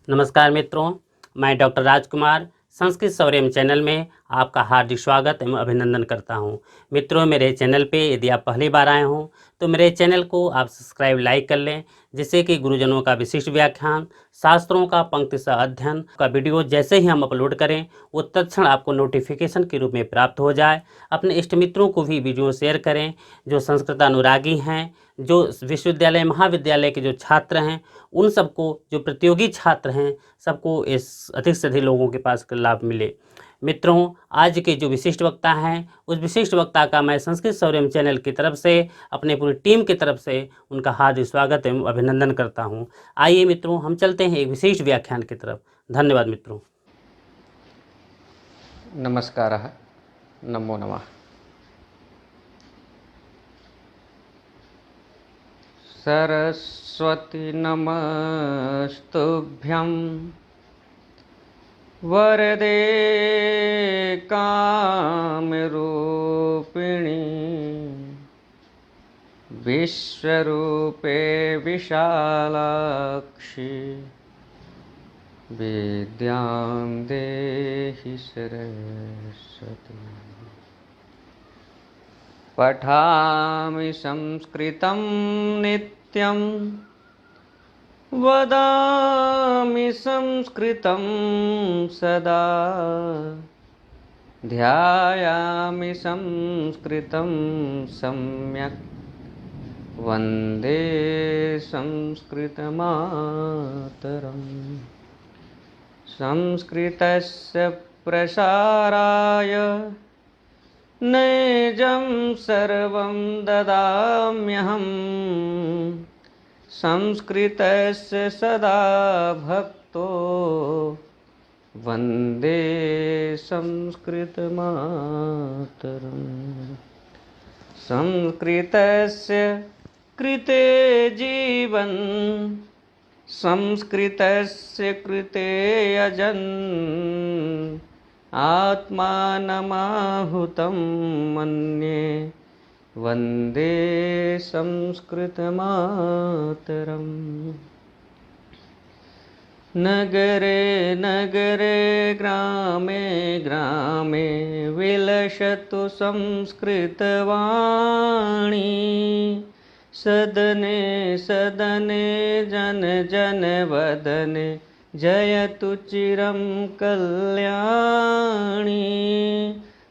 नमस्कार मित्रों, मैं डॉक्टर राजकुमार संस्कृत सौर्यम चैनल में आपका हार्दिक स्वागत एवं अभिनंदन करता हूं। मित्रों, मेरे चैनल पे यदि आप पहली बार आए हों तो मेरे चैनल को आप सब्सक्राइब लाइक कर लें, जिससे कि गुरुजनों का विशिष्ट व्याख्यान, शास्त्रों का पंक्तिशः अध्ययन का वीडियो जैसे ही हम अपलोड करें वो तत्क्षण आपको नोटिफिकेशन के रूप में प्राप्त हो जाए। अपने इष्ट मित्रों को भी वीडियो शेयर करें जो संस्कृत अनुरागी हैं, जो विश्वविद्यालय महाविद्यालय के जो छात्र हैं, उन सबको, जो प्रतियोगी छात्र हैं, सबको इस अधिक से अधिक लोगों के पास लाभ मिले। मित्रों, आज के जो विशिष्ट वक्ता हैं, उस विशिष्ट वक्ता का मैं संस्कृत सौर्यम चैनल की तरफ से, अपने पूरी टीम की तरफ से उनका हार्दिक स्वागत एवं अभिनंदन करता हूं। आइए मित्रों, हम चलते हैं एक विशेष व्याख्यान की तरफ। धन्यवाद मित्रों। नमस्कारः, नमो नमः। सरस्वती नमस्तुभ्यं वरदे कामरूपिणी विश्वरूपे विशालाक्षि विद्यां देहि सरस्वती। पठामि संस्कृतं नित्यं वदामि संस्कृतं सदा ध्यायामि संस्कृतं सम्यक् वन्दे संस्कृतमातरम्। संस्कृतस्य प्रसाराय नैजं सर्वं ददाम्यहम् संस्कृतस्य सदा भक्तो वन्दे संस्कृतमातरम्। संस्कृतस्य कृते जीवन् संस्कृतस्य कृते यजन् आत्मानमाहुतं मन्ये वन्दे संस्कृतमातरम्। नगरे नगरे ग्रामे ग्रामे विलसतु संस्कृतवाणी सदने सदने जन जन वदने जयतु चिरं कल्याणी।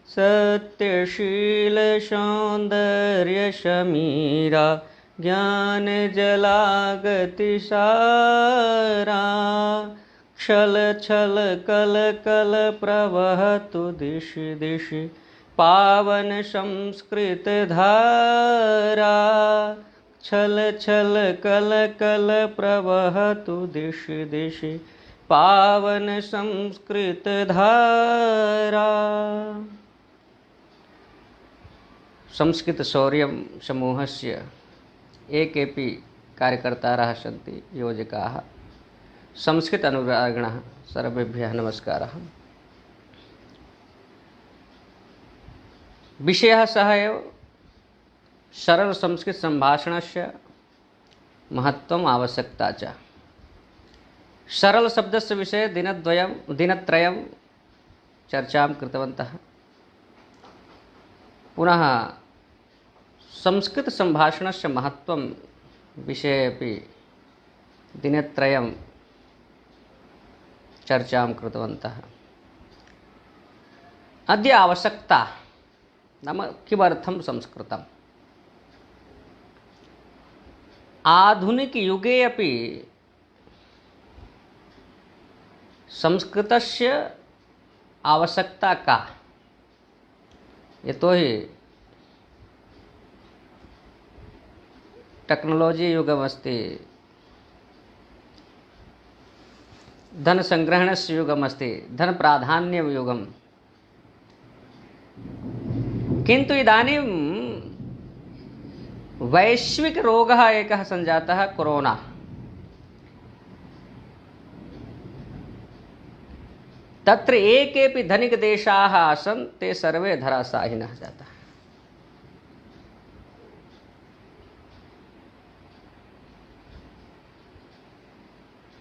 सत्यशील सौन्दर्य समीरा ज्ञान जलागति सारा छल छल कल कल प्रवहतु दिशि दिशि पावन संस्कृत धारा। छल छल कल कल प्रवहतु दिशि दिशि पावन संस्कृत धारा। संस्कृत शौर्यं समूहस्य एकेपि कार्यकर्तारः सन्ति, योजकाः, संस्कृत अनुरागिणः, सर्वेभ्यः नमस्कारः। विषयः सः एव, सरल संस्कृत संभाषणस्य महत्त्वम् आवश्यकता च। सरल शब्दस्य विषये दिनत्रयं चर्चां कृतवन्तः। पुनः संस्कृत संभाषणस्य महत्त्वं विषये अपि दिनत्रयं चर्चां कृतवन्तः। अद्य आवश्यकता नाम किमर्थं संस्कृतम्। आधुनिकयुगे अपि संस्कृतस्य आवश्यकता का, यतोहि टेक्नोलॉजी युगमस्ति, धनसङ्ग्रहणस्य युगमस्ति, धनप्राधान्ययुगम्। किन्तु इदानीं वैश्विकरोगः एकः सञ्जातः, कोरोना। तत्र ये केऽपि धनिकदेशाः आसन् ते सर्वे धराशायिनः जाताः।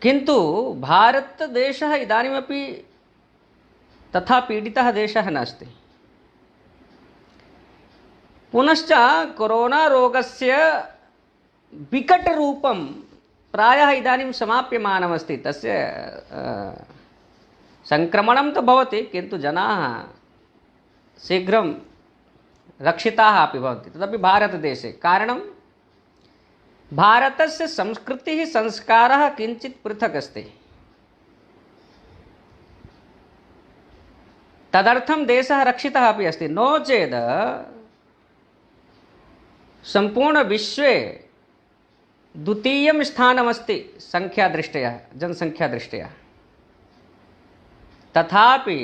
किन्तु भारतदेशः इदानीमपि तथा पीडितः देशः नास्ति। पुनश्च कोरोना रोगस्य विकटरूपं प्रायः इदानीं समाप्यमानमस्ति। तस्य संक्रमणं तु भवति, किन्तु जनाः शीघ्रं रक्षिताः अपि भवन्ति, तदपि भारतदेशे। कारणं भारतस्य संस्कृतिः संस्कारः किञ्चित् पृथक् अस्ति। तदर्थं देशः रक्षितः अपि अस्ति। नो चेत् सम्पूर्णविश्वे द्वितीयं स्थानमस्ति संख्यादृष्ट्या, जनसंख्यादृष्ट्या। तथापि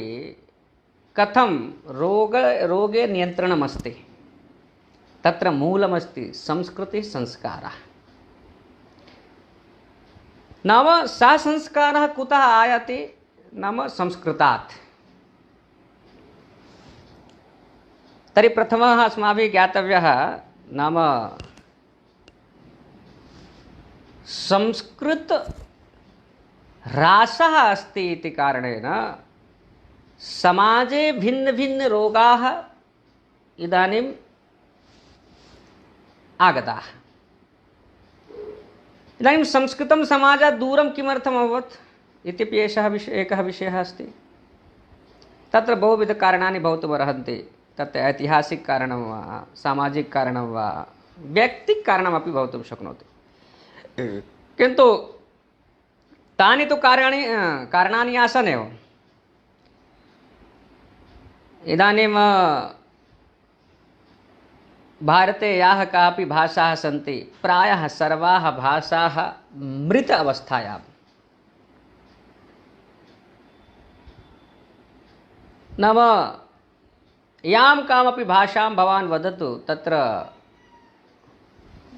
कथं रोगे नियन्त्रणमस्ति, तत्र मूलमस्ति संस्कृतिः संस्कारः। नाम सः संस्कारः कुतः आयाति? नाम संस्कृतात्। तर्हि प्रथमः अस्माभिः ज्ञातव्यः, नाम संस्कृत ह्रासः अस्ति इति कारणेन समाजे भिन्नभिन्नरोगाः इदानीम् आगताः। इदानीं संस्कृतं समाजात् दूरं किमर्थम् अभवत् इत्यपि एकः विषयः अस्ति। तत्र बहुविधकारणानि भवितुमर्हन्ति। तत् ऐतिहासिककारणं वा, सामाजिककारणं वा, व्यक्तिकारणमपि भवितुं शक्नोति। किन्तु तानि तु कारणानि आसन् एव। इदानीं भारते याः कापि भाषाः सन्ति, प्रायः सर्वाः भाषाः मृत अवस्थायाम्। नाम यां कामपि भाषां भवान् वदतु, तत्र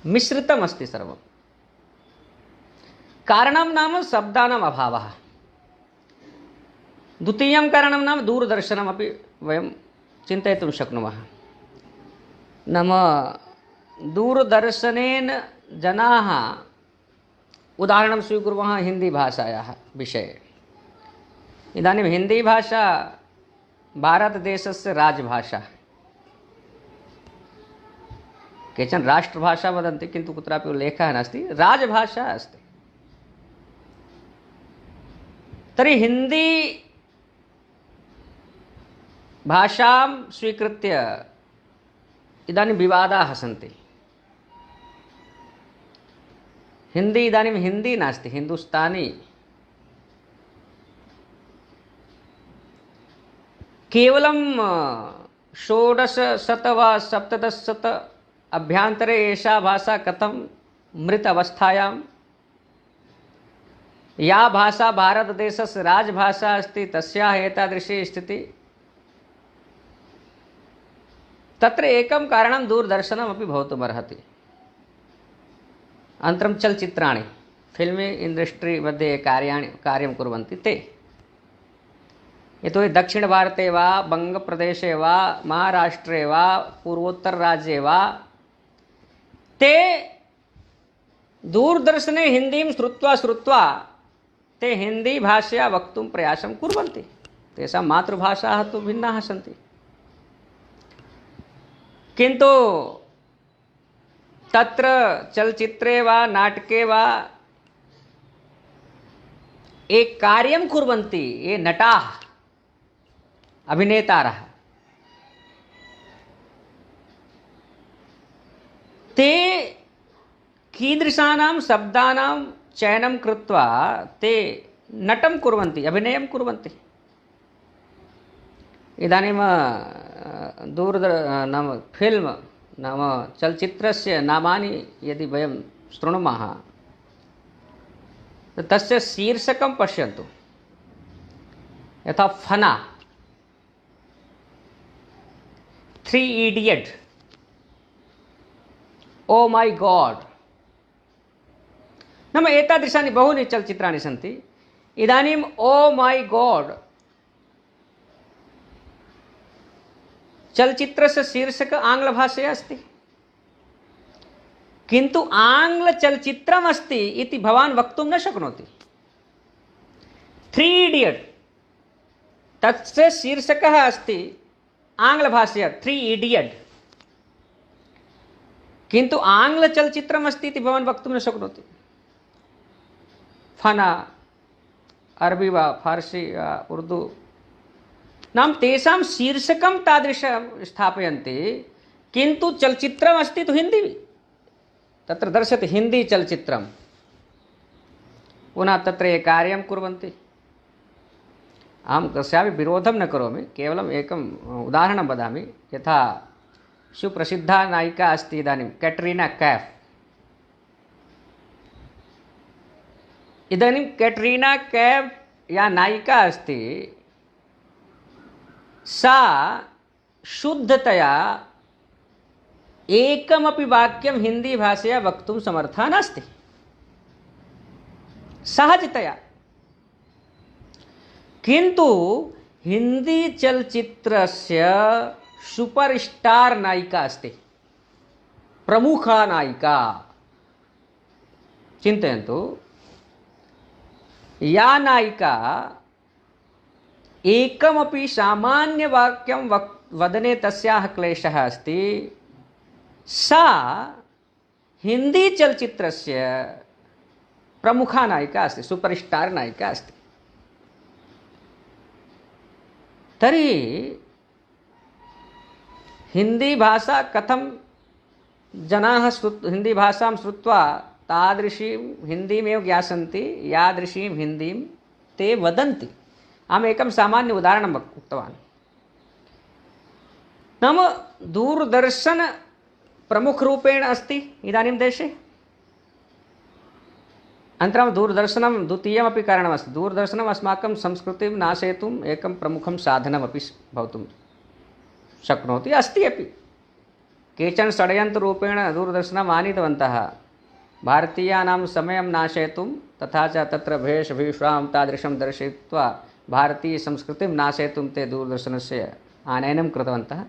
मिश्रितमस्ति सर्वं। कारणं नाम शब्दानाम् अभावः। द्वितीयं कारणं नाम दूरदर्शनमपि वयं चिन्तयितुं शक्नुमः। नाम दूरदर्शनेन जनाः, उदाहरणं स्वीकुर्मः हिन्दीभाषायाः विषये। इदानीं हिन्दीभाषा भारतदेशस्य राजभाषा। केचन राष्ट्रभाषा वदन्ति, किन्तु कुत्रापि उल्लेखः नास्ति, राजभाषा अस्ति। तर्हि हिन्दी भाषां स्वीकृत्य इदानीं विवादाः सन्ति। हिन्दी इदानीं हिन्दी नास्ति, हिन्दुस्तानी। केवलं 1600 वा 1700 अभ्यन्तरे एषा भाषा कथं मृत अवस्थायां, या भाषा भारतदेशस्य राजभाषा अस्ति, तस्याः एतादृशी स्थितिः। तत्र एकं कारणं दूरदर्शनमपि भवितुमर्हति। अनन्तरं चलच्चित्राणि, फिल्मी इण्डस्ट्री मध्ये कार्यं कुर्वन्ति ते। यतोहि दक्षिणभारते वा, बङ्गप्रदेशे वा, महाराष्ट्रे वा, पूर्वोत्तरराज्ये वा, ते दूरदर्शने हिन्दीं श्रुत्वा ते हिन्दीभाषया वक्तुं प्रयासं कुर्वन्ति। तेषां मातृभाषाः तु भिन्नाः सन्ति। किन्तु तत्र चलचित्रे वा, नाटके वा एक कार्यं कुर्वन्ति ये नटाः, अभिनेतारः, ते कीदृशानां शब्दानां चयनं कृत्वा ते नटं कुर्वन्ति, अभिनयं कुर्वन्ति। इदानीं नाम फिल्म, नाम चलचित्रस्य नामानि यदि वयं शृणुमः, तस्य शीर्षकं पश्यन्तु। यथा फना, 3 इडियट, ओ माई गॉड। नाम एतादृशानि बहूनि चलचित्राणि सन्ति। इदानीम् ओ माई गॉड चलचित्रस्य शीर्षक आङ्ग्लभाषया अस्ति, किन्तु आङ्ग्लचलचित्रमस्ति इति भवान् वक्तुं न शक्नोति। थ्री इडियट तस्य शीर्षकः अस्ति आङ्ग्लभाषया थ्री इडियट, किन्तु आङ्ग्लचलच्चित्रम् अस्ति इति भवान् वक्तुं न शक्नोति। फना अरबी वा फारसी वा उर्दू नाम तेषां शीर्षकं तादृशं स्थापयन्ति, किन्तु चलच्चित्रम् अस्ति तु हिन्दी, तत्र दर्श्यते हिन्दी चलच्चित्रं, पुनः तत्र ये कार्यं कुर्वन्ति। अहं कस्यापि विरोधं न करोमि, केवलम् एकम् उदाहरणं वदामि। यथा सुप्रसिद्धा नायिका अस्ति इदानीं कैटरीना कैफ। इदानीं कैटरीना कैफ या नायिका अस्ति, सा शुद्धतया एकमपि वाक्यं हिंदी भाषया वक्तुं समर्था नास्ति, सहजतया। किन्तु हिंदी चलच्चित्रस्य सुपरस्टार नायिका अस्ति, प्रमुखा नायिका। चिन्तयन्तु, या नायिका एकमपि सामान्यवाक्यं वदने तस्याः क्लेशः अस्ति, सा हिंदी चलच्चित्रस्य प्रमुखा नायिका अस्ति, सुपरस्टार नायिका अस्ति। तर्हि हिंदी भाषा कथं जनाः हिंदी भाषां श्रुत्वा तादृशीं हिंदीमेव ज्ञास्यन्ति, यादृशीं हिंदीं ते वदन्ति। अहम् एकं सामान्य उदाहरणम् उक्तवान्। नाम दूरदर्शन प्रमुखरूपेण अस्ति इदानीं देशे। अनन्तरं दूरदर्शनं द्वितीयमपि कारणमस्ति। दूरदर्शनम् अस्माकं संस्कृतिं नाशयितुम् एकं प्रमुखं साधनमपि भवितुं शक्नोति, अस्ति अपि। केचन षड्यन्त्ररूपेण दूरदर्शनम् आनीतवन्तः भारतीयानां समयं नाशयितुं, तथा च तत्र वेशभूषां तादृशं दर्शयित्वा भारतीयसंस्कृतिं नाशयितुं ते दूरदर्शनस्य आनयनं कृतवन्तः।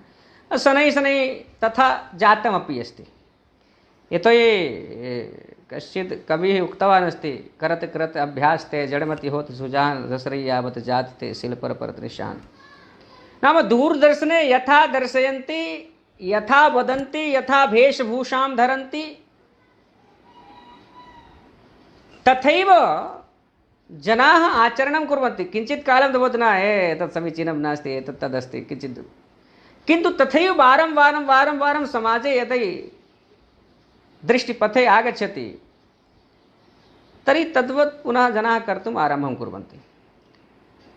शनैः शनैः तथा जातमपि अस्ति। यतोहि कश्चित् कविः उक्तवान् अस्ति, करत करत अभ्यास्ते जडमति होत सुजान, दसरई यावत जातते शिल्पर परत निशान। नाम दूरदर्शने यथा दर्शयन्ति, यथा वदन्ति, यथा वेशभूषां धरन्ति, तथैव जनाः आचरणं कुर्वन्ति। किञ्चित् कालं भवति न, एतत् समीचीनं नास्ति, एतत् तदस्ति किञ्चित्, किन्तु तथैव वारं वारं वारं वारं समाजे यदि दृष्टिपथे आगच्छति, तर्हि तद्वत् पुनः जनाः कर्तुम् आरम्भं कुर्वन्ति।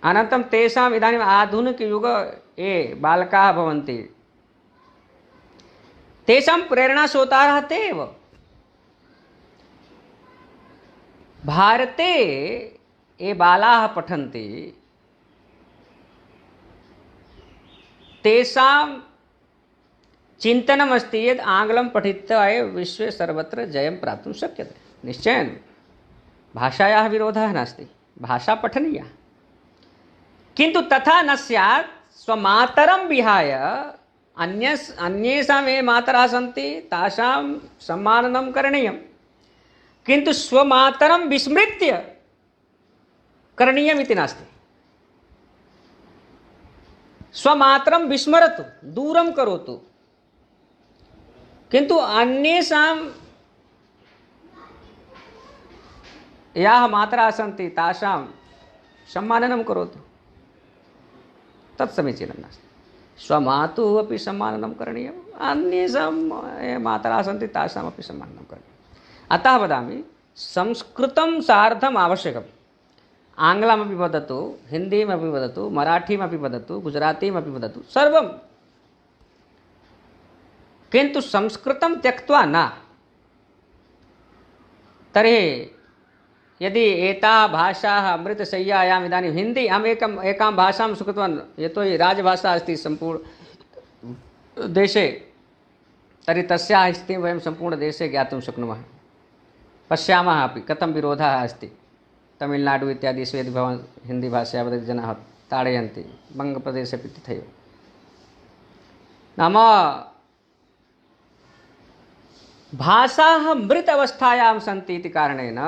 अनन्तरं तेषाम् इदानीम् आधुनिकयुग ये बालकाः भवन्ति, तेषां प्रेरणास्रोतारः ते एव। भारते ये बालाः पठन्ति, तेषां चिन्तनमस्ति यत् आङ्ग्लं पठित्वा एव विश्वे सर्वत्र जयं प्राप्तुं शक्यते। निश्चयेन भाषायाः विरोधः नास्ति, भाषा पठनीया, किन्तु तथा न स्यात् स्वमातरं विहाय अन्येषां ये मातरः सन्ति तासां सम्माननं करणीयं, किन्तु स्वमातरं विस्मृत्य करणीयमिति नास्ति। स्वमातरं विस्मरतु, दूरं करोतु, किन्तु अन्येषां याः मातरः सन्ति तासां सम्माननं करोतु, तत् समीचीनं नास्ति। स्वमातुः अपि सम्माननं करणीयम्, अन्येषां ये मातरः सन्ति तासामपि सम्माननं करणीयम्। अतः वदामि, संस्कृतं सार्धम् आवश्यकम्। आङ्ग्लमपि वदतु, हिन्दीमपि वदतु, मराठीमपि वदतु, गुजरातीमपि वदतु, सर्वं, किन्तु संस्कृतं त्यक्त्वा न। तर्हि यदि एताः भाषाः अमृतशय्यायाम् इदानीं हिन्दी, अहम् एकां भाषां स्वीकृतवान्, यतोहि राजभाषा अस्ति सम्पूर्ण देशे, तर्हि तस्याः स्थितिं वयं सम्पूर्णदेशे ज्ञातुं शक्नुमः। पश्यामः अपि कथं विरोधः अस्ति। तमिळ्नाडु इत्यादिषु यदि भवान् हिन्दीभाषया वदति जनाः ताडयन्ति, बङ्गप्रदेशे अपि तथैव। नाम भाषाः मृत अवस्थायां सन्ति इति कारणेन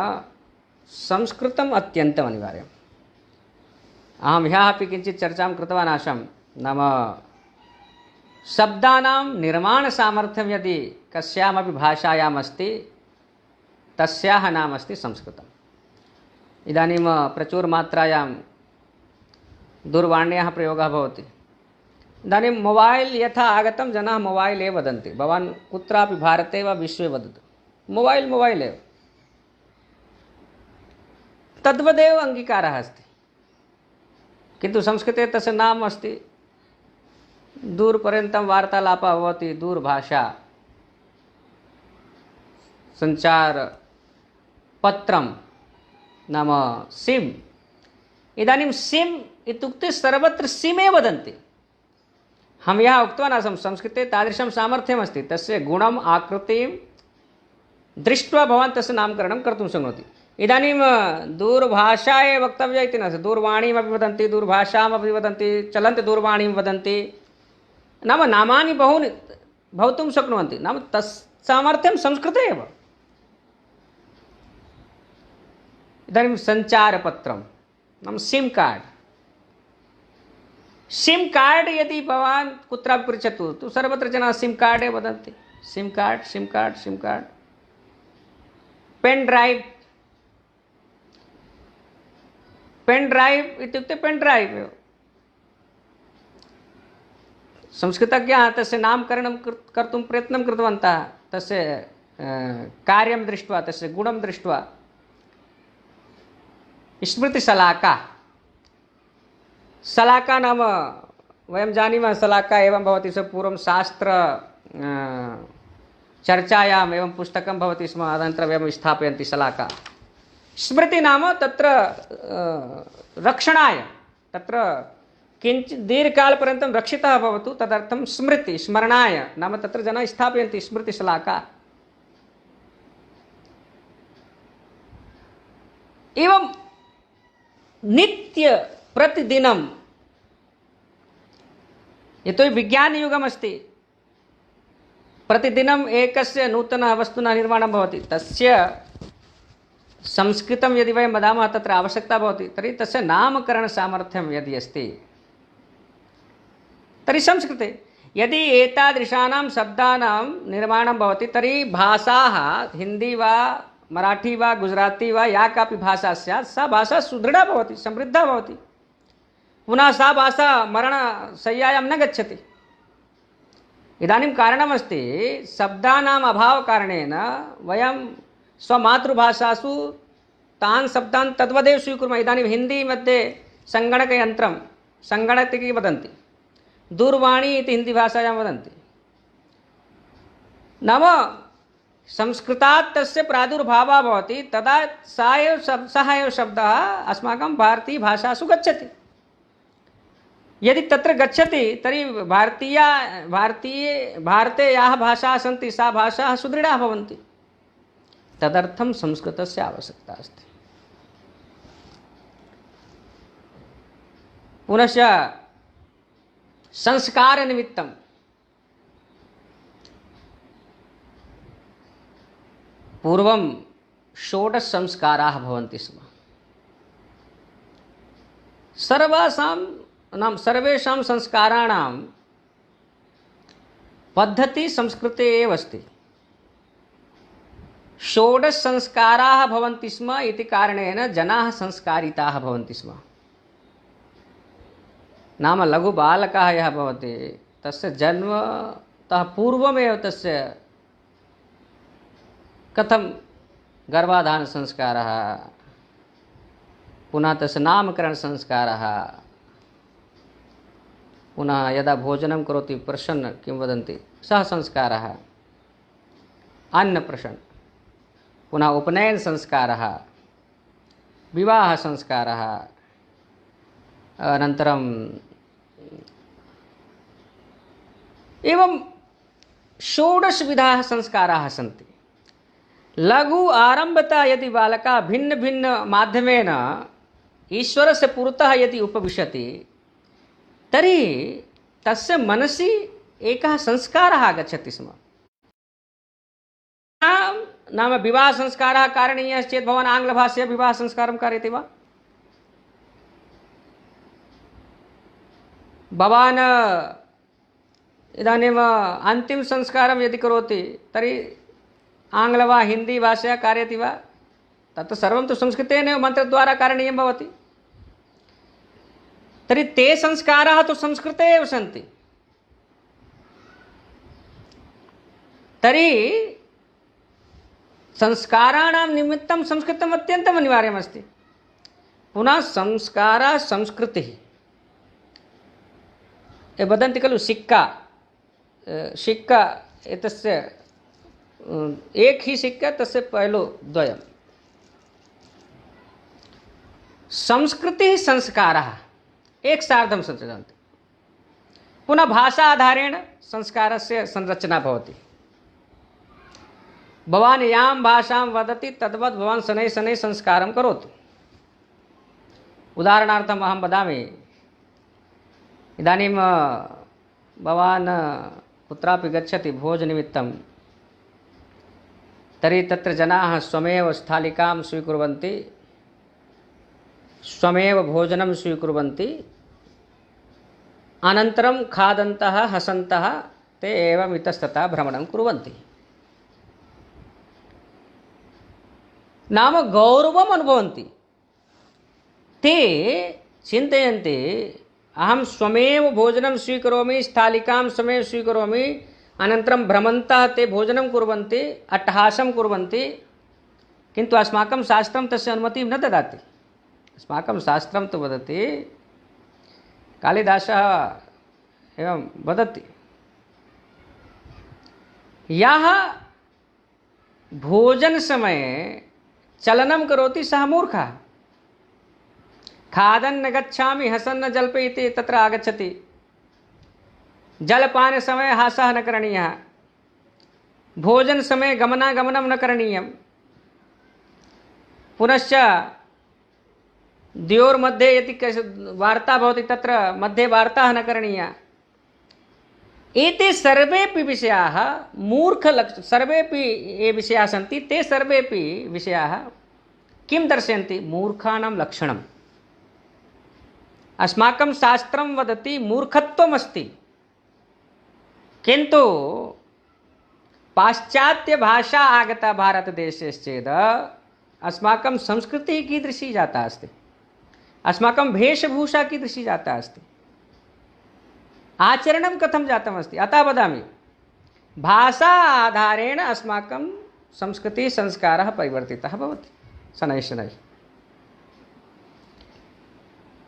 संस्कृतम् अत्यन्तम् अनिवार्यम्। अहं ह्यः अपि किञ्चित् चर्चां कृतवान् आसम् नाम शब्दानां निर्माणसामर्थ्यं यदि कस्यामपि भाषायाम् अस्ति तस्याः नाम अस्ति संस्कृतम्। इदानीं प्रचुरमात्रायां दूरवाण्याः प्रयोगः भवति। इदानीं मोबैल् यथा आगतं जनाः मोबैल् एव वदन्ति। भवान् कुत्रापि भारते वा विश्वे वदतु, मोबैल् मोबैल् एव। तद्वदेव अङ्गीकारः अस्ति, किन्तु संस्कृते तस्य नाम अस्ति। दूरपर्यन्तं वार्तालापः भवति, दूरभाषा, सञ्चारपत्रं नाम सिम्। इदानीं सिम् इत्युक्ते सर्वत्र सिम् एव वदन्ति। हम यहाँ उक्तवान् आसं संस्कृते तादृशं सामर्थ्यमस्ति, तस्य गुणम् आकृतिं दृष्ट्वा भवान् तस्य नामकरणं कर्तुं शक्नोति। इदानीं दूरभाषा एव वक्तव्या इति नास्ति, दूरवाणीमपि वदन्ति, दूरभाषामपि वदन्ति, चलन्ति दूरवाणीं वदन्ति, नाम नामानि बहूनि भवितुं शक्नुवन्ति। नाम तस् सामर्थ्यं संस्कृते एव। इदानीं सञ्चारपत्रं नाम सिम् कार्ड्, सिम् कार्ड् यदि भवान् कुत्रापि पृच्छतु तु सर्वत्र जनाः सिम् कार्ड् एव वदन्ति। SIM card, SIM card, SIM card. Pen drive, pen drive इत्युक्ते पेन् ड्रैव् एव। संस्कृतज्ञाः तस्य नामकरणं कर्तुं प्रयत्नं कृतवन्तः, तस्य कार्यं दृष्ट्वा, तस्य गुणं दृष्ट्वा। स्मृतिशलाका, शलाका नाम वयं जानीमः, शलाका एवं भवति स्म पूर्वं शास्त्र चर्चायाम् एवं पुस्तकं भवति स्म, अनन्तरम् एवं स्थापयन्ति शलाका। स्मृति नाम तत्र रक्षणाय, तत्र किञ्चित् दीर्घकालपर्यन्तं रक्षितः भवतु तदर्थं स्मृति, स्मरणाय नाम तत्र जनाः स्थापयन्ति स्मृतिशलाका। एवं नित्य प्रतिदिनं, यतोहि विज्ञानयुगमस्ति, प्रतिदिनम् एकस्य नूतनः वस्तुनः निर्माणं भवति, तस्य संस्कृतं यदि वयं वदामः तत्र आवश्यकता भवति, तर्हि तस्य नामकरणसामर्थ्यं यदि अस्ति तर्हि संस्कृते। यदि एतादृशानां शब्दानां निर्माणं भवति तर्हि भाषाः हिन्दी वा मराठी वा गुजराती वा या कापि भाषा स्यात् सा भाषा सुदृढा भवति, समृद्धा भवति। पुनः सा भाषा मरणशय्यायां न गच्छति। इदानीं कारणमस्ति, शब्दानाम् अभावकारणेन वयं स्वमातृभाषासु तान् शब्दान् तद्वदेव स्वीकुर्मः। इदानीं हिन्दी मध्ये सङ्गणकयन्त्रं, सङ्गणक इति वदन्ति, दूरवाणी इति हिन्दीभाषायां वदन्ति। नाम संस्कृतात् तस्य प्रादुर्भावः भवति, तदा सः एव शब्दः अस्माकं भारतीयभाषासु गच्छति। यदि तत्र गच्छति तर्हि भारते याः भाषाः सन्ति सा भाषाः सुदृढाः भवन्ति। तदर्थं संस्कृतस्य आवश्यकता अस्ति। पुनश्च संस्कारनिमित्तं पूर्वं षोडशसंस्काराः भवन्ति स्म। सर्वेषां संस्काराणां पद्धतिः संस्कृते एव अस्ति। षोडशसंस्काराः भवन्ति स्म इति कारणेन जनाः संस्कारिताः भवन्ति स्म। नाम लघुबालकः यः भवति तस्य जन्मतः पूर्वमेव तस्य कथं गर्भाधानसंस्कारः, पुनः तस्य नामकरणसंस्कारः, पुनः यदा भोजनं करोति प्रसन्न किं वदन्ति सः संस्कारः, अन्नप्रसन्न, पुनः उपनयनसंस्कारः, विवाहसंस्कारः, अनन्तरं एवं षोडशविधाः संस्काराः सन्ति। लघु आरम्भतः यदि बालकः भिन्न भिन्न माध्यमेन ईश्वरस्य पुरतः यदि उपविशति तर्हि तस्य मनसि एकः संस्कारः आगच्छति स्म। नाम विवाहसंस्कारः कारणीयः चेत् भवान् आङ्ग्लभाषया विवाहसंस्कारं कारयति वा? भवान् इदानीम् अन्तिम संस्कारं यदि करोति तर्हि आङ्ग्ल वा हिन्दी भाषया कारयति वा? तत् सर्वं तु संस्कृतेनैव मन्त्रद्वारा कारणीयं भवति। तर्हि ते संस्काराः तु संस्कृते एव सन्ति। तर्हि संस्काराणां निमित्तं संस्कृतम् अत्यन्तम् अनिवार्यमस्ति। पुनः संस्कारः संस्कृतिः वदन्ति खलु सिक्का सिक्का एतस्य एक ही सिक्का तस्य पहलू द्वयम्। संस्कृतिः संस्कारः एक सार्धं संचरन्ति। पुनः भाषा आधारेण संस्कारस्य संरचना भवति। भवान् यां भाषां वदति तद्वत् भवान् शनैः शनैः संस्कारं करोतु। उदाहरणार्थम् अहं वदामि, इदानीं भवान् कुत्रापि गच्छति भोजनिमित्तं, तर्हि तत्र जनाः स्वमेव स्थालिकां स्वीकुर्वन्ति, स्वमेव भोजनं स्वीकुर्वन्ति, अनन्तरं खादन्तः हसन्तः ते एवम् इतस्ततः भ्रमणं कुर्वन्ति। नाम गौरवम् अनुभवन्ति। ते चिन्तयन्ति अहं स्वमेव भोजनं स्वीकरोमि, स्थालिकां स्वमेव स्वीकरोमि, अनन्तरं भ्रमन्तः ते भोजनं कुर्वन्ति, अट्टहासं कुर्वन्ति, किन्तु अस्माकं शास्त्रं तस्य अनुमतिं न ददाति। अस्माकं शास्त्रं तु वदति, कालिदासः एवं वदति, यः भोजनसमये चलनं करोति सः मूर्खः। खादन् गच्छामि हसन् जल्पयति तत्र आगच्छति। जलपानसमये हासः न करणीयः। भोजनसमये गमनागमनं न करणीयं। पुनश्च द्वयोर्मध्ये यदि वार्ता भवति तत्र मध्ये वार्ता न करणीया। एते सर्वेपि विषयाः मूर्खलक्षणाः, सर्वेपि ये विषयाः सन्ति ते सर्वेपि विषयाः किं दर्शयन्ति? मूर्खाणां लक्षणम्। अस्माकं शास्त्रं वदति मूर्खत्वमस्ति, किन्तु पाश्चात्यभाषा आगता भारतदेशेश्चेद् अस्माकं संस्कृतिः कीदृशी जाता अस्ति, अस्माकं वेशभूषा कीदृशी जाता अस्ति, आचरणं कथं जातमस्ति। अतः वदामि, भाषा आधारेण अस्माकं संस्कृतिः संस्कारः परिवर्तितः भवति शनैः शनैः।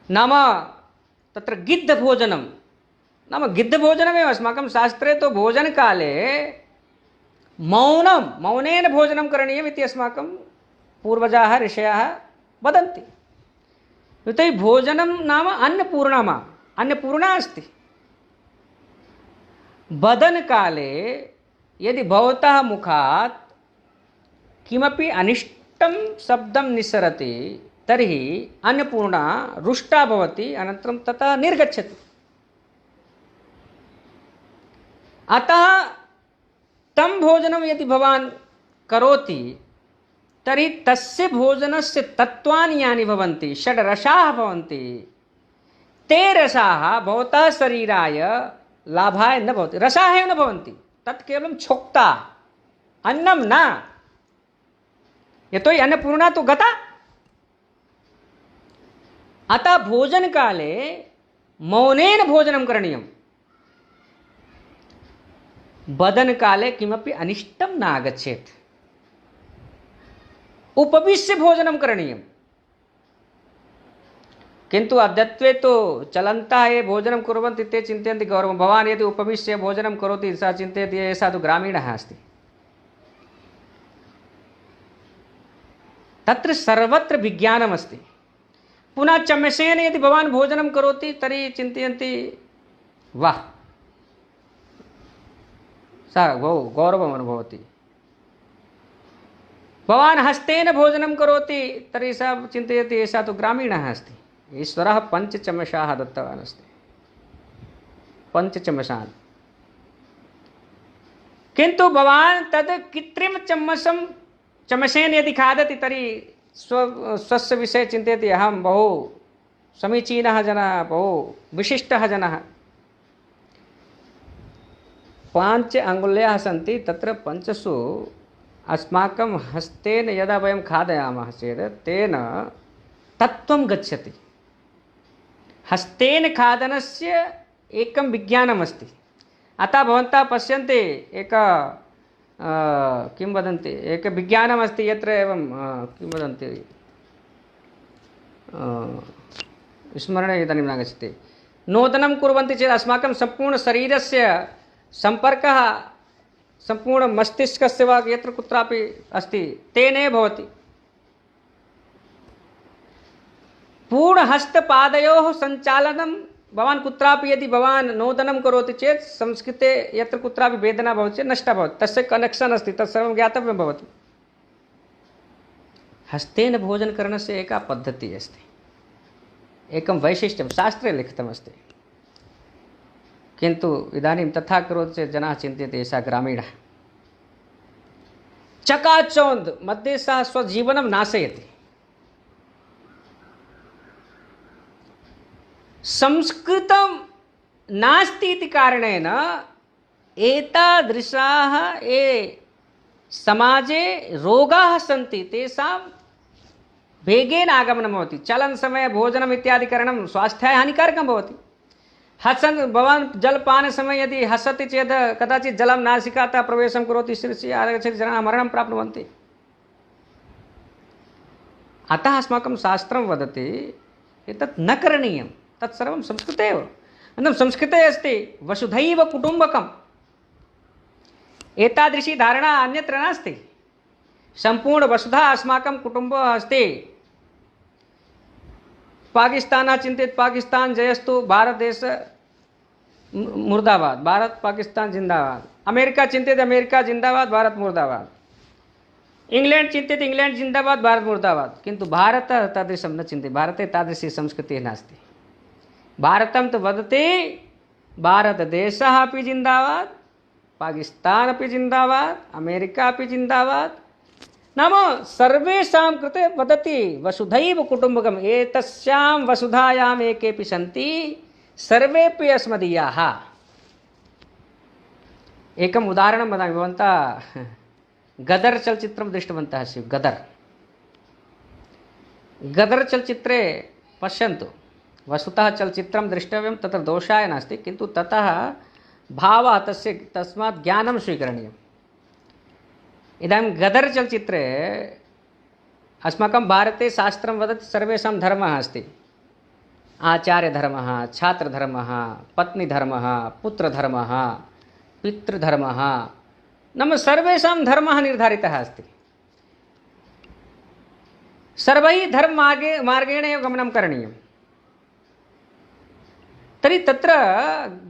नाम तत्र गिद्धभोजनं, नाम गिद्धभोजनमेव अस्माकं शास्त्रे तु भोजनकाले मौनेन भोजनं करणीयम् इति अस्माकं पूर्वजाः ऋषयः वदन्ति। यतोहि भोजनं नाम अन्नपूर्णा अस्ति। वदनकाले यदि भवतः मुखात् किमपि अनिष्टं शब्दं निस्सरति तर्हि अन्नपूर्णा रुष्टा भवति, अनन्तरं ततः निर्गच्छति। अतः तं भोजनं यदि भवान् करोति तर्हि तस्य भोजनस्य तत्त्वानि यानि भवन्ति, षड् रसाः भवन्ति, ते रसाः भवतः शरीराय लाभाय न भवति, रसाः एव न भवन्ति, तत् केवलं छोक्ता, अन्नं न। यतोहि अन्नपूर्णा तु गता। अतः भोजनकाले मौनेन भोजनं करणीयम्। वदनकाले किमपि अनिष्टं न आगच्छेत्। उपविश्य भोजनं करणीयम्। किन्तु अद्यत्वे तु चलन्तः ये भोजनं कुर्वन्ति ते चिन्तयन्ति गौरवं। भवान् यदि उपविश्य भोजनं करोति सः चिन्तयति एषः तु ग्रामीणः अस्ति। तत्र सर्वत्र विज्ञानमस्ति। पुनः चमसेन यदि भवान् भोजनं करोति तर्हि चिन्तयन्ति वाह, सः बहु गौरवम् अनुभवति। भवान् हस्तेन भोजनं करोति तर्हि सः चिन्तयति एषः तु ग्रामीणः अस्ति। ईश्वरः पञ्चचमसाः दत्तवान् अस्ति, पञ्चचमसान्। किन्तु भवान् तद् चमसेन यदि खादति तर्हि स्वस्य विषये चिन्तयति अहं बहु समीचीनः जनः, बहु विशिष्टः जनः। 5 अङ्गुल्याः सन्ति, तत्र 5सु अस्माकं हस्तेन यदा वयं खादयामः चेत् तेन तत्त्वं गच्छति। हस्तेन खादनस्य एकं विज्ञानमस्ति। अतः भवन्तः पश्यन्ति, किं वदन्ति, एकं विज्ञानमस्ति यत्र एवं किं वदन्ति, स्मरणे इदानीं नागच्छति। नोदनं कुर्वन्ति चेत् अस्माकं सम्पूर्णशरीरस्य सम्पर्कः सम्पूर्णमस्तिष्कस्य वा यत्र कुत्रापि अस्ति तेनैव भवति। पूर्णहस्तपादयोः सञ्चालनं भवान् कुत्रापि यदि भवान् नोदनं करोति चेत् संस्कृते यत्र कुत्रापि वेदना भवति चेत् नष्टा भवति, तस्य कनेक्षन् अस्ति, तत्सर्वं ज्ञातव्यं भवति। हस्तेन भोजनकरणस्य एका पद्धतिः अस्ति, एकं वैशिष्ट्यं शास्त्रे लिखितमस्ति। किन्तु इदानीं तथा करोति चेत् जनाः चिन्तयन्ति एषः ग्रामीणः, चकाचौन्द मध्ये सः स्वजीवनं नाशयति। संस्कृतं नास्ति इति कारणेन एतादृशाः ये समाजे रोगाः सन्ति तेषां वेगेन आगमनं भवति। चलनसमये भोजनम् इत्यादिकरणं स्वास्थ्याय हानिकारकं भवति। हसन् भवान् जलपानसमये यदि हसति चेत् कदाचित् जलं नासिकातः प्रवेशं करोति, शिरसि आगच्छति, जनाः मरणं प्राप्नुवन्ति। अतः अस्माकं शास्त्रं वदति एतत् न करणीयं, तत्सर्वं संस्कृते एव। अनन्तरं संस्कृते अस्ति वसुधैव कुटुम्बकम्, एतादृशी धारणा अन्यत्र नास्ति। सम्पूर्ण वसुधा अस्माकं कुटुम्बः अस्ति। पाकिस्तानः चिन्तयेत् पाकिस्तान जयस्तु, भारतदेश मुर्दाबाद, भारत पाकिस्तान जिंदाबाद। अमेरिका चिन्तयेत् अमेरिका जिंदाबाद, भारत मुर्दाबाद। इंग्लैंड चिन्तयेत् इंग्लैंड जिंदाबाद, भारत मुर्दाबाद। किन्तु भारतः तादृशं न चिन्तयति। भारते तादृशी संस्कृतिः नास्ति। भारतं तु वदति भारतदेशः अपि जिंदाबाद, पाकिस्तान अपि जिंदाबाद, अमेरिका अपि जिंदाबाद। नाम सर्वेषां कृते वदति वसुधैव कुटुम्बकम्। एतस्यां वसुधायाम् एकेपि सन्ति, सर्वेपि अस्मदीयाः। एकम् उदाहरणं वदामि। भवन्तः गदर् चलचित्रं दृष्टवन्तः स्युः। गदर् चलचित्रे पश्यन्तु, वस्तुतः चलचित्रं द्रष्टव्यं, तत्र दोषाय नास्ति, किन्तु ततः भावः तस्मात् ज्ञानं स्वीकरणीयम्। इदानीं गदर् चलचित्रे अस्माकं भारते शास्त्रं वदति सर्वेषां धर्मः अस्ति। आचार्यधर्मः, छात्रधर्मः, पत्नीधर्मः, पुत्रधर्मः, पितृधर्मः, नाम सर्वेषां धर्मः निर्धारितः अस्ति। सर्वैः धर्ममार्गेण एव गमनं करणीयम्। तर्हि तत्र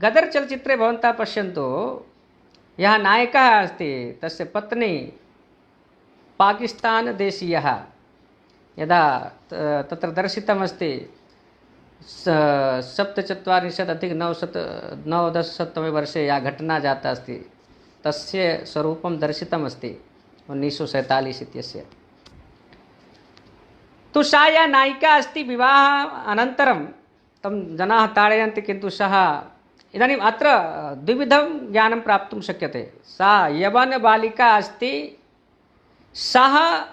गदर् चलचित्रे भवन्तः पश्यन्तु, यः नायकः अस्ति तस्य पत्नी पाकिस्तानदेशीयः। यदा तत्र दर्शितमस्ति 47+910 वर्षे या घटना जाता अस्ति, तस्य स्वरूपं दर्शितमस्ति 1947 इत्यस्य। तु सा या नायिका अस्ति, विवाह अनन्तरं तं जनाः ताडयन्ति, किन्तु सः इदानीम् अत्र द्विविधं ज्ञानं प्राप्तुं शक्यते। सा यवनबालिका अस्ति, सः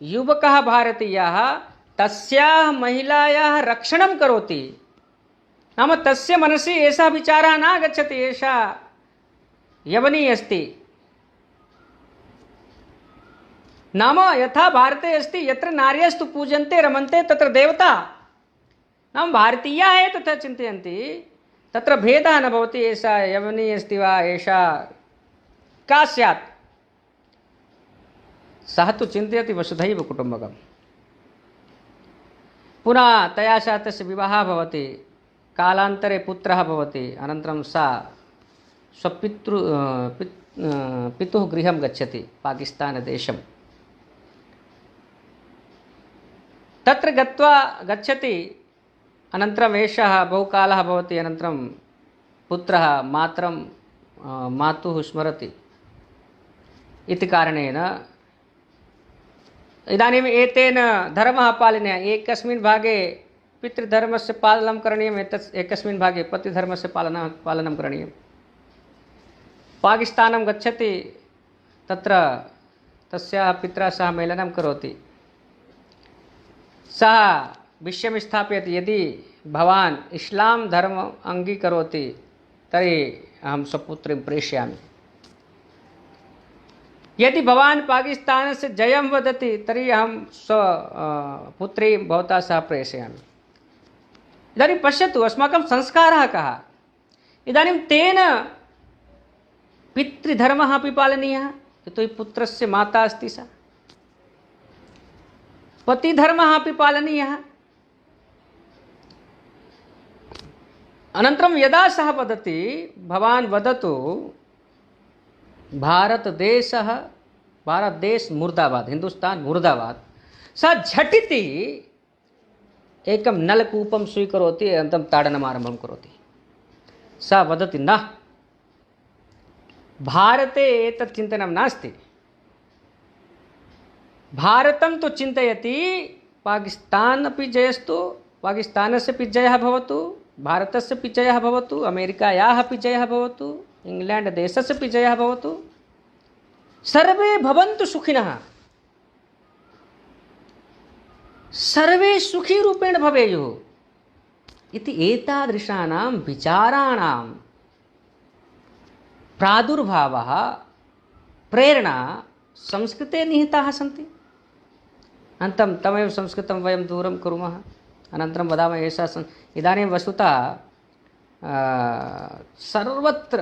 युवकः भारतीयः तस्याः महिलायाः रक्षणं करोति। नाम तस्य मनसि एषः विचारः न आगच्छति, एषा यवनी अस्ति। नाम यथा भारते अस्ति, यत्र नार्यस्तु पूज्यन्ते रमन्ते तत्र देवता। नाम भारतीयाः एव तथा चिन्तयन्ति, तत्र भेदः न भवति। एषा यवनी अस्ति वा, एषा का स्यात्, सः तु चिन्तयति वसुधैव कुटुम्बकम्। पुनः तया सह तस्य विवाहः भवति, कालान्तरे पुत्रः भवति। अनन्तरं सा पितुः गृहं गच्छति, पाकिस्तानदेशं। तत्र गच्छति। अनन्तरम् एषः बहुकालः भवति। अनन्तरं पुत्रः मातुः स्मरति इति कारणेन इदानीम् एतेन धर्मः पालनीयः। एकस्मिन् भागे पितृधर्मस्य पालनं करणीयम्, एकस्मिन् भागे पतिधर्मस्य पालनं करणीयं। पाकिस्तानं गच्छति, तत्र तस्याः पित्रा सह मेलनं करोति, सः विषयं स्थापयति, यदि भवान् इस्लां धर्मम् अङ्गीकरोति तर्हि अहं स्वपुत्रीं प्रेषयामि, यदि भवान् पाकिस्तानस्य जयं वदति तर्हि अहं स्वपुत्रीं भवता सह प्रेषयामि। इदानीं पश्यतु, अस्माकं संस्कारः कः? इदानीं तेन पितृधर्मः अपि पालनीयः, यतोहि पुत्रस्य माता अस्ति सा। पतिधर्मः अपि पालनीयः। अनन्तरं यदा सः वदति, भवान् वदतु भारतदेशः, भारतदेश मुर्दाबाद, हिंदुस्तान मुर्दाबाद, सः झटिति एकं नलकूपं स्वीकरोति, अनन्तरं ताडनमारम्भं करोति। सः वदति, न, भारते एतत् चिन्तनं नास्ति। भारतं तु चिन्तयति पाकिस्तान् अपि जयस्तु, पाकिस्तानस्य अपि जयः भवतु, भारतस्य अपि जयः भवतु, अमेरिकायाः अपि जयः भवतु, इंग्लैंड देशस्य अपि जयः भवतु, सर्वे भवन्तु सुखिनः, सर्वे सुखीरूपेण भवेयुः इति एतादृशानां विचाराणां प्रादुर्भावः, प्रेरणा संस्कृते निहिताः सन्ति। अनन्तरं तमेव संस्कृतं वयं दूरं कुर्मः, अनन्तरं वदामः एषा इदानीं वस्तुतः सर्वत्र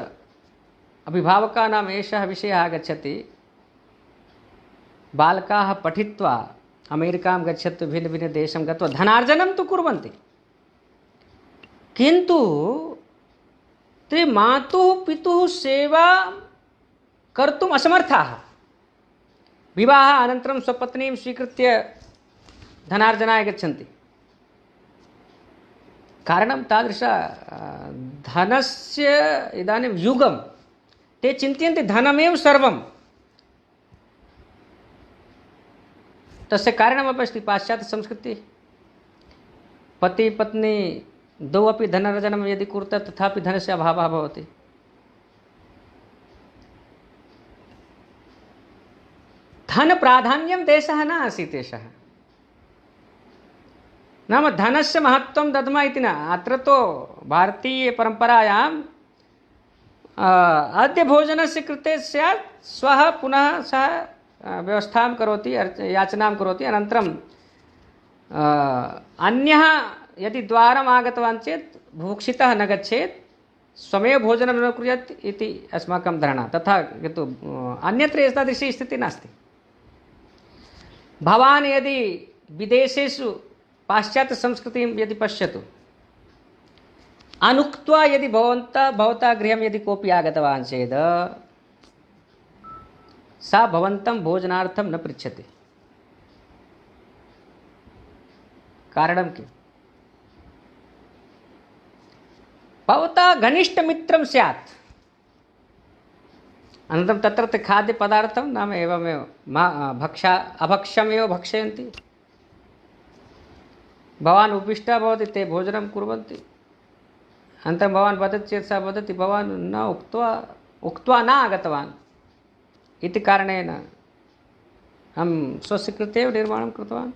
अभिभावकानाम् एषः विषयः आगच्छति। बालकाः पठित्वा अमेरिकां गच्छन्ति, भिन्नभिन्नदेशं गत्वा धनार्जनं तु कुर्वन्ति, किन्तु ते मातुः पितुः सेवां कर्तुम् असमर्थाः। विवाह अनन्तरं स्वपत्नीं स्वीकृत्य धनार्जनाय गच्छन्ति। कारणं तादृश धनस्य इदानीं युगं, ते चिन्तयन्ति धनमेव सर्वं। तस्य कारणमपि अस्ति पाश्चात्यसंस्कृतिः। पति पत्नी द्वौ अपि धनार्जनं यदि कुरुतः तथापि धनस्य अभावः भवति। धनप्राधान्यं देशः न आसीत् एषः, नाम धनस्य महत्त्वं दद्मः इति न। अत्र तु भारतीयपरम्परायाम् अद्य भोजनस्य कृते स्यात्, श्वः पुनः सः व्यवस्थां करोति, याचनां करोति, अनन्तरं अन्यः यदि द्वारम् आगतवान् चेत् भूक्षितः न गच्छेत्, स्वमेव भोजनं न कुर्यात् इति अस्माकं धारणा। तथा किन्तु अन्यत्र एतादृशी स्थितिः नास्ति। भवान् यदि विदेशेषु पाश्चात्यसंस्कृतिं यदि पश्यतु, अनुक्त्वा यदि भवता गृहं यदि कोऽपि आगतवान् चेत् सा भवन्तं भोजनार्थं न पृच्छति। कारणं किम्? भवता घनिष्ठमित्रं स्यात्, अनन्तरं तत्र खाद्यपदार्थं नाम एवमेव अभक्ष्यमेव भक्षयन्ति। भवान् उपविष्टः भवति, ते भोजनं कुर्वन्ति। अनन्तरं भवान् वदति चेत् सः वदति, भवान् न उक्त्वा न आगतवान् इति कारणेन अहं स्वस्य कृते एव निर्माणं कृतवान्।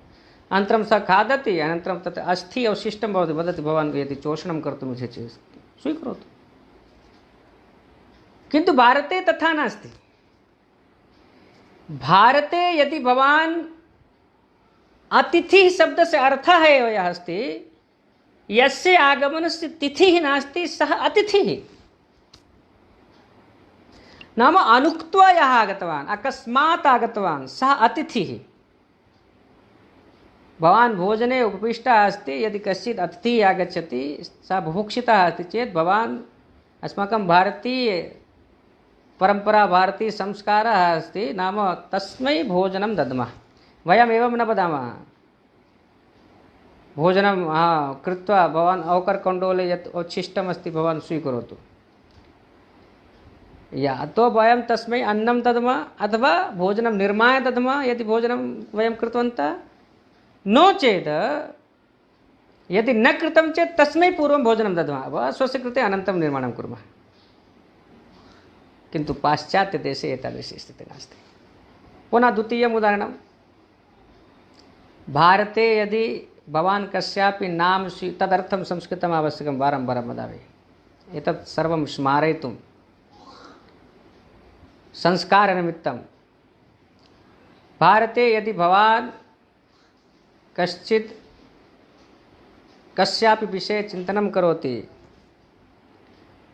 अनन्तरं सः खादति, अनन्तरं तत् अस्थि अवशिष्टं भवति, वदति भवान् यदि चोषणं कर्तुम् इच्छति चेत् स्वीकरोतु। किन्तु भारते तथा नास्ति। भारते यदि भवान् अतिथिः शब्दस्य अर्थः एव यः अस्ति, यस्य आगमनस्य तिथिः नास्ति सः अतिथिः। नाम अनुक्त्वा यः आगतवान्, अकस्मात् आगतवान्, सः अतिथिः। भवान् भोजने उपविष्टः अस्ति, यदि कश्चित् अतिथिः आगच्छति, सः बुभुक्षितः अस्ति चेत् भवान्, अस्माकं भारतीय परम्परा, भारतीय संस्कारः अस्ति, नाम तस्मै भोजनं दद्मः। वयम् एवं न वदामः, भोजनं कृत्वा भवान् अवकरकण्डोले यत् उच्छिष्टमस्ति भवान् स्वीकरोतु। या तो वयं तस्मै अन्नं दद्मः अथवा भोजनं निर्माय दद्मः, यदि भोजनं वयं कृतवन्तः। नो चेत् यदि न कृतं चेत् तस्मै पूर्वं भोजनं दद्मः, स्वस्य कृते अनन्तरं निर्माणं कुर्मः। किन्तु पाश्चात्यदेशे एतादृशी स्थितिः नास्ति। पुनः द्वितीयम् उदाहरणं, भारते यदि भवान् कस्यापि नाम तदर्थं संस्कृतम् आवश्यकं, वारं वारं वदामि, एतत् सर्वं स्मारयितुं संस्कारनिमित्तं भारते यदि भवान् कस्यापि विषये चिन्तनं करोति,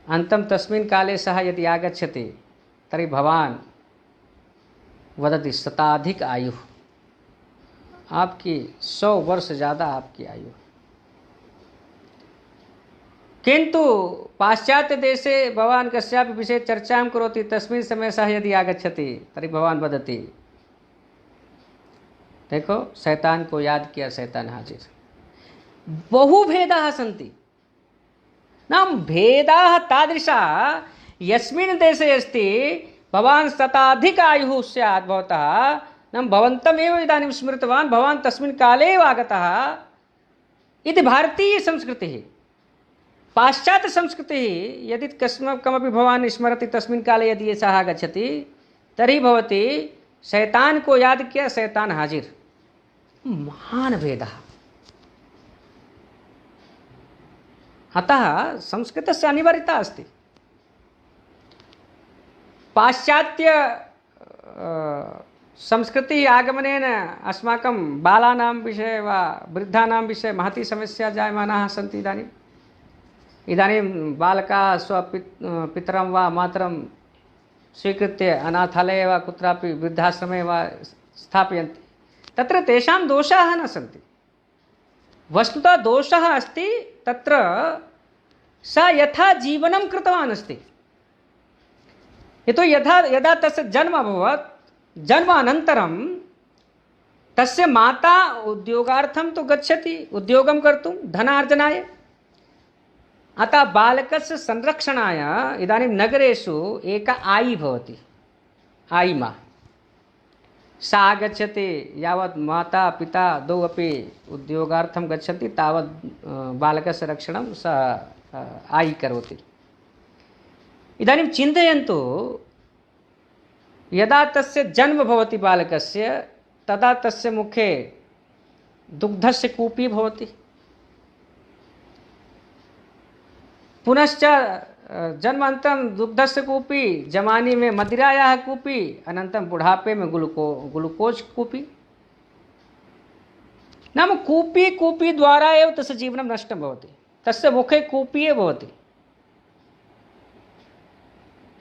अन्तं तस्मिन् काले सः यदि आगच्छति तर्हि भवान् वदति शताधिक आयु, आपकी 100 वर्ष ज़्यादा आपकी आयु। किन्तु पाश्चात्य देशे भवान् कस्यापि विषये चर्चां करोति, तस्मिन् समये सः यदि आगच्छति तर्हि भवान् वदति, देखो शैतान को याद किया शैतान हाजिर। बहुभेदाः सन्ति, नाम भेदाः तादृशाः, यस्मिन् देशे अस्ति भवान् शताधिक आयुः स्यात् भवतः, नाम भवन्तमेव इदानीं स्मृतवान्, भवान् तस्मिन् काले एव आगतः इति भारतीयसंस्कृतिः। पाश्चात्यसंस्कृतिः यदि कमपि भवान् स्मरति तस्मिन् काले यदि सः आगच्छति तर्हि भवति शैतान को याद किया शैतान हाजिर। महान् भेदः। अतः संस्कृतस्य अनिवार्यता अस्ति। पाश्चात्य संस्कृति आगमनेन अस्माकं बालानां विषये वा वृद्धानां विषये महती समस्या जायमानाः सन्ति। इदानीं बालकाः स्वपितरं वा मातरं स्वीकृत्य अनाथालये वा कुत्रापि वृद्धाश्रमे वा स्थापयन्ति। तत्र तेषां दोषाः न सन्ति, वस्तुतः दोषः अस्ति तत्र सा यथा जीवनं कृतवान् अस्ति। यतो यदा तस्य जन्म अभवत्, जन्मानन्तरं तस्य माता उद्योगार्थं तु गच्छति, उद्योगं कर्तुं धनार्जनाय। अतः बालकस्य संरक्षणाय इदानीं नगरेषु एका आई भवति, आई मा। सा आगच्छति, यावत् माता पिता द्वौ अपि उद्योगार्थं गच्छन्ति तावत् बालकस्य रक्षणं सा आई करोति। इदानीं चिन्तयन्तु, यदा तस्य जन्म भवति बालकस्य तदा तस्य मुखे दुग्धस्य कूपी भवति, पुनश्च जन्मान्तरं दुग्धस्य कूपी, जवानी में मदिरायाः कूपी, अनन्तरं बुढ़ापे में ग्लूकोज कूपी। नाम कूपी द्वारा एव तस्य जीवनं नष्टं भवति, तस्य मुखे कूपी एव भवति।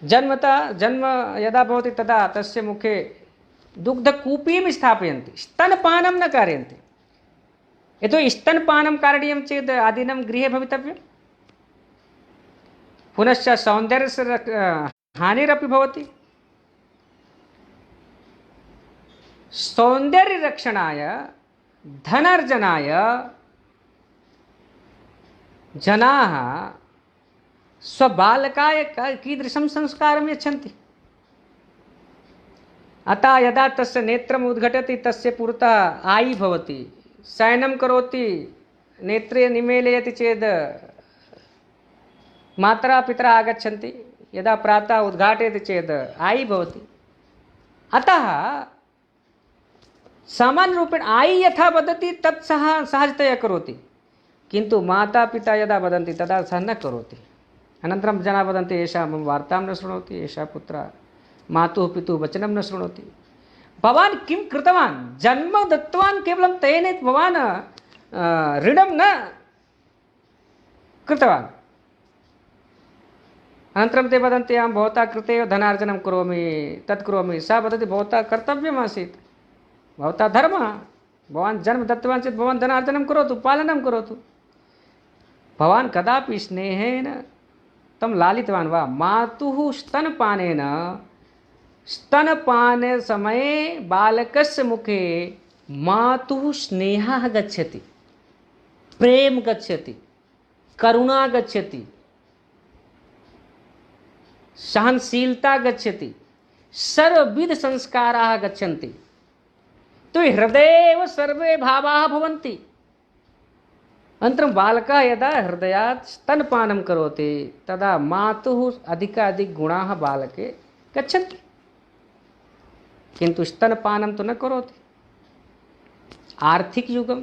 जन्म यदा भवति तदा तस्य मुखे दुग्धकूपीं स्थापयन्ति, स्तनपानं न कारयन्ति। यतो स्तनपानं कारणीयं चेत् आदिनं गृहे भवितव्यं। पुनश्च सौन्दर्यस्य हानिरपि भवति। सौन्दर्यरक्षणाय, धनार्जनाय जनाः स्वबालकाय कीदृशं संस्कारं यच्छन्ति। अतः यदा तस्य नेत्रम् उद्घटति तस्य पुरतः आई भवति, शयनं करोति, नेत्रे निमीलयति चेत् मात्रा पितरः आगच्छन्ति, यदा प्रातः उद्घाटयति चेत् आई भवति। अतः सामान्यरूपेण आई यथा वदति तत् सः सहजतया करोति, किन्तु माता पिता यदा वदन्ति तदा सः न करोति। अनन्तरं जनाः वदन्ति, एषः मम वार्तां न शृणोति, एषः पुत्रः मातुः पितुः वचनं न शृणोति। भवान् किं कृतवान्? जन्म दत्तवान् केवलं तेन भवान् ऋणं न कृतवान्। अनन्तरं ते वदन्ति, अहं भवतः कृते एव धनार्जनं करोमि, तत् करोमि। सः वदति, भवतः कर्तव्यमासीत्, भवतः धर्मः। भवान् जन्म दत्तवान् चेत् भवान् धनार्जनं करोतु, पालनं करोतु। भवान् कदापि स्नेहेन तं लालितवान् वा? मातुः स्तनपानेन, स्तनपानसमये बालकस्य मुखे मातुः स्नेहः गच्छति, प्रेम गच्छति, करुणा गच्छति, सहनशीलता गच्छति, सर्वविध संस्काराः गच्छन्ति। तो हृदये एव सर्वे भावाः भवन्ति। अनन्तरं बालकः यदा हृदयात् स्तनपानं करोति तदा मातुः अधिकाधिकगुणाः बालके गच्छन्ति, किन्तु स्तनपानं तु न करोति। आर्थिकयुगं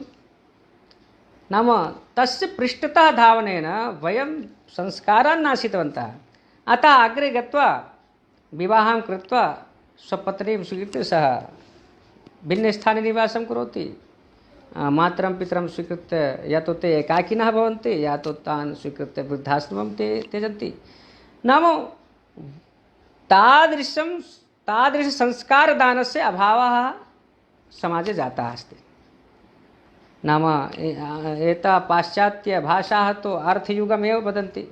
नाम तस्य पृष्ठतः धावनेन वयं संस्कारान् नाशितवन्तः। अतः अग्रे गत्वा विवाहं कृत्वा स्वपत्नीं स्वीकृत्य सः भिन्नस्थाने निवासं करोति। मातरं पितरं स्वीकृत्य या तो ते एकाकिनः भवन्ति या तो तान् स्वीकृत्य वृद्धाश्रमं ते त्यजन्ति। नाम तादृशसंस्कारदानस्य अभावः समाजे जातः अस्ति। नाम एता पाश्चात्यभाषाः तु अर्थयुगमेव वदन्ति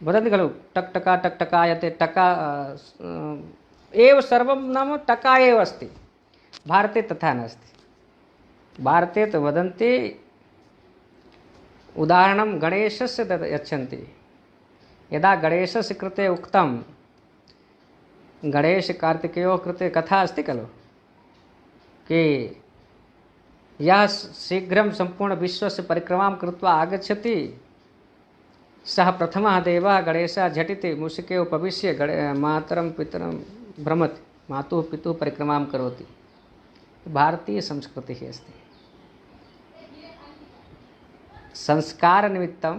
खलु। टक्टका टक्टकायते, टका एव सर्वं, नाम टका एव अस्ति। भारते तथा नास्ति। भारते तु वदन्ति, उदाहरणं गणेशस्य यच्छन्ति। यदा गणेशस्य कृते उक्तं, गणेशकार्तिकेयोः कृते कथा अस्ति खलु कि यः शीघ्रं सम्पूर्णविश्वस्य परिक्रमां कृत्वा आगच्छति सः प्रथमः देवः गणेशः झटिति मूषिके उपविश्य मातरं पितरं भ्रमति, मातुः पितुः परिक्रमां करोति। भारतीयसंस्कृतिः अस्ति। संस्कारनिमित्तं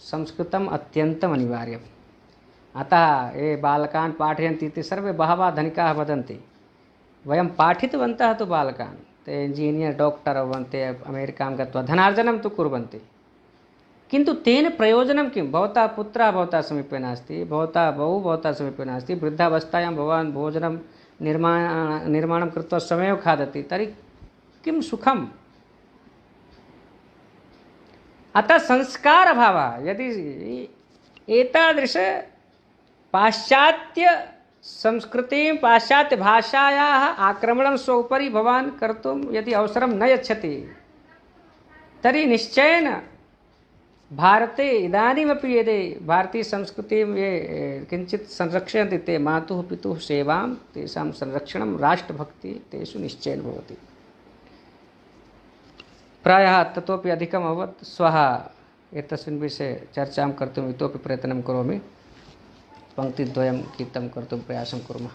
संस्कृतम् अत्यन्तम् अनिवार्यम्। अतः ये बालकान् पाठयन्ति इति सर्वे बहवः धनिकाः वदन्ति, वयं पाठितवन्तः तु बालकान्, ते इंजीनियर् डॉक्टर् भवन्ति, अमेरिकां गत्वा धनार्जनं तु कुर्वन्ति, किन्तु तेन प्रयोजनं किं? भवतः पुत्रः भवतः समीपे नास्ति, भवतः बहु भवतः समीपे नास्ति, वृद्धावस्थायां भवान् भोजनं निर्माणं कृत्वा स्वयमेव खादति, तर्हि किं सुखम्? अतः संस्कार अभावः। यदि एतादृश पाश्चात्य संस्कृतिं, पाश्चात्य भाषायाः आक्रमणं स्वोपरि भवान् कर्तुं यदि अवसरं न यच्छति तर्हि निश्चयेन भारते इदानीमपि यदि भारतीयसंस्कृतिं ये किञ्चित् संरक्षयन्ति ते मातुः पितुः सेवां, तेषां संरक्षणं, राष्ट्रभक्तिः तेषु निश्चयेन भवति। प्रायः ततोपि अधिकम् अभवत्। श्वः एतस्मिन् विषये चर्चां कर्तुम् इतोपि प्रयत्नं करोमि। पङ्क्तिद्वयं गीतं कर्तुं प्रयासं कुर्मः।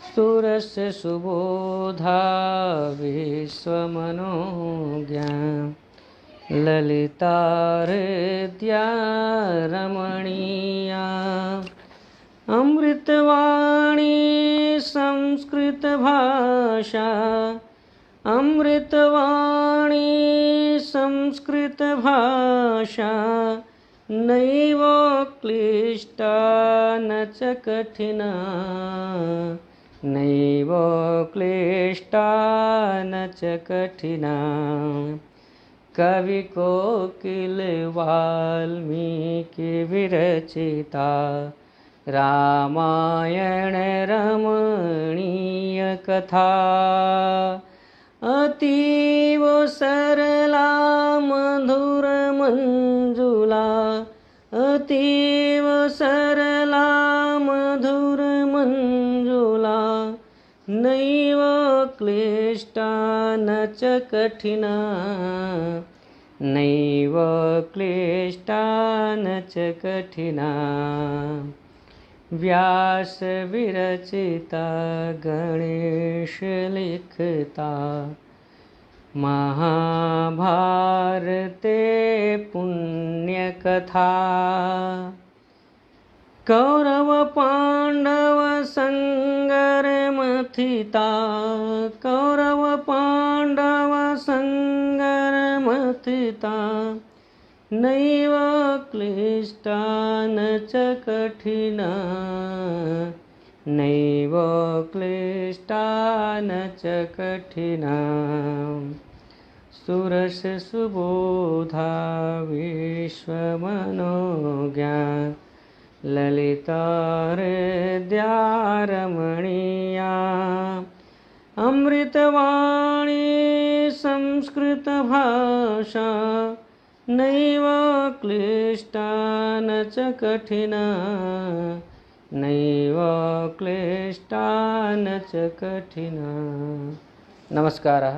सुरस्य सुबोधा विश्वमनोज्ञा ललिता हृद्या रमणीया अमृतवाणी संस्कृतभाषा, अमृतवाणी संस्कृतभाषा नैव क्लिष्टा न च कठिना, नैव क्लिष्टा न च कठिना। कवि कोकिल वाल्मीकि विरचिता रामायण रमणीय कथा, अतीव सरला मधुर मंजुला, अतीव सरला मधुर मंजुला नैव क्लिष्टा न च कठिना, नैव क्लिष्टा न च कठिना। व्यास विरचिता गणेश लिखता महाभारते पुण्यकथा, कौरव पांडव संगर मथिता, कौरव पांडव संगर मथिता नैव क्लिष्टा न च कठिना, नैव क्लिष्टा न च कठिना। सुरस सुबोधा विश्वमनोज्ञा ललिता हृद्या रमणीया अमृतवाणी संस्कृतभाषा नैव क्लिष्टा न च कठिना, नैव क्लिष्टा न च कठिना। नमस्कारः।